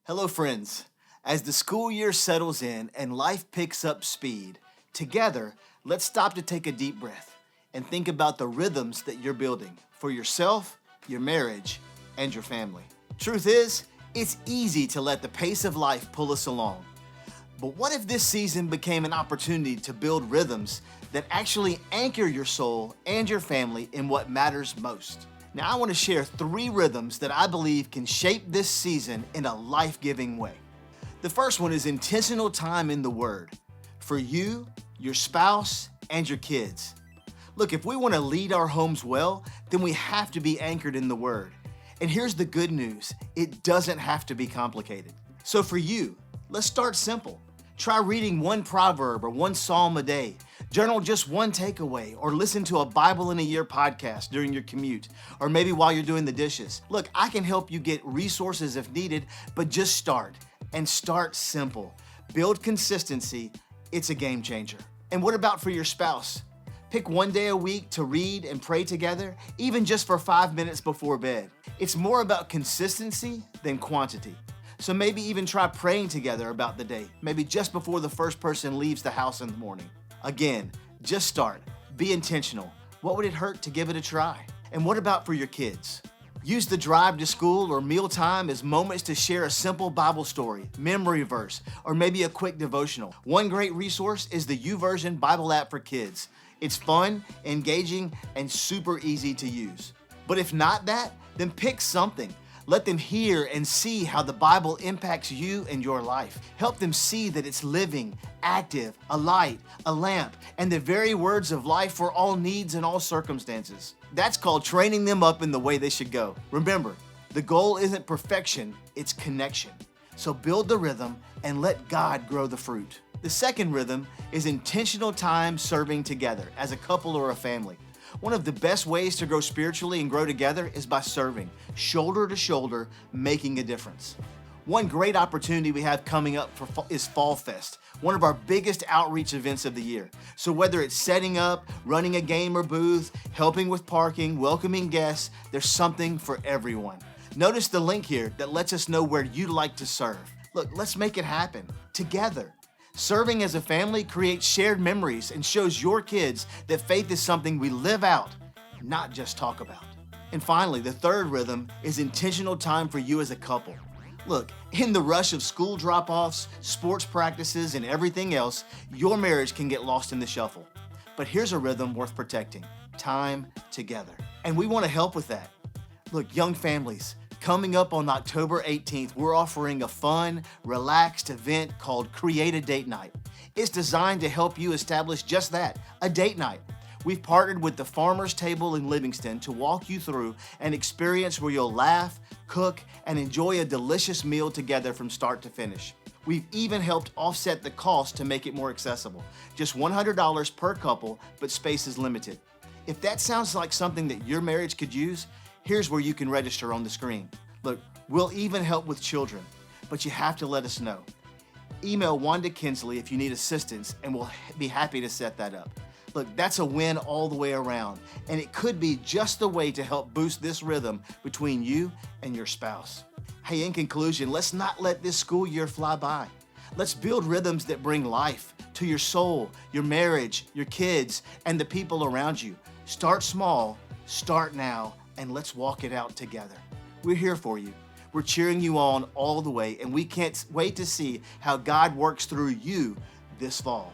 Hello, friends. As the school year settles in and life picks up speed, together, let's stop to take a deep breath and think about the rhythms that you're building for yourself, your marriage, and your family. Truth is, it's easy to let the pace of life pull us along. But what if this season became an opportunity to build rhythms that actually anchor your soul and your family in what matters most? Now, I want to share 3 rhythms that I believe can shape this season in a life-giving way. The first one is intentional time in the Word for you, your spouse, and your kids. Look, if we want to lead our homes well, then we have to be anchored in the Word. And here's the good news, it doesn't have to be complicated. So for you, let's start simple. Try reading 1 proverb or 1 psalm a day. Journal just 1 takeaway, or listen to a Bible in a Year podcast during your commute, or maybe while you're doing the dishes. Look, I can help you get resources if needed, but just start, and start simple. Build consistency. It's a game changer. And what about for your spouse? Pick 1 day a week to read and pray together, even just for 5 minutes before bed. It's more about consistency than quantity. So maybe even try praying together about the day, maybe just before the first person leaves the house in the morning. Again, just start. Be intentional. What would it hurt to give it a try? And what about for your kids? Use the drive to school or mealtime as moments to share a simple Bible story, memory verse, or maybe a quick devotional. One great resource is the YouVersion Bible app for kids. It's fun, engaging, and super easy to use. But if not that, then pick something. Let them hear and see how the Bible impacts you and your life. Help them see that it's living, active, a light, a lamp, and the very words of life for all needs and all circumstances. That's called training them up in the way they should go. Remember, the goal isn't perfection, it's connection. So build the rhythm and let God grow the fruit. The second rhythm is intentional time serving together as a couple or a family. One of the best ways to grow spiritually and grow together is by serving, shoulder to shoulder, making a difference. One great opportunity we have coming up is Fall Fest, one of our biggest outreach events of the year. So whether it's setting up, running a game or booth, helping with parking, welcoming guests, there's something for everyone. Notice the link here that lets us know where you'd like to serve. Look, let's make it happen together. Serving as a family creates shared memories and shows your kids that faith is something we live out, not just talk about. And finally, the third rhythm is intentional time for you as a couple. Look, in the rush of school drop-offs, sports practices, and everything else, your marriage can get lost in the shuffle. But here's a rhythm worth protecting: time together. And we want to help with that. Look, young families, coming up on October 18th, we're offering a fun, relaxed event called Create a Date Night. It's designed to help you establish just that, a date night. We've partnered with the Farmer's Table in Livingston to walk you through an experience where you'll laugh, cook, and enjoy a delicious meal together from start to finish. We've even helped offset the cost to make it more accessible. Just $100 per couple, but space is limited. If that sounds like something that your marriage could use, here's where you can register on the screen. Look, we'll even help with children, but you have to let us know. Email Wanda Kinsley if you need assistance, and we'll be happy to set that up. Look, that's a win all the way around, and it could be just the way to help boost this rhythm between you and your spouse. Hey, in conclusion, let's not let this school year fly by. Let's build rhythms that bring life to your soul, your marriage, your kids, and the people around you. Start small, start now, and let's walk it out together. We're here for you. We're cheering you on all the way, and we can't wait to see how God works through you this fall.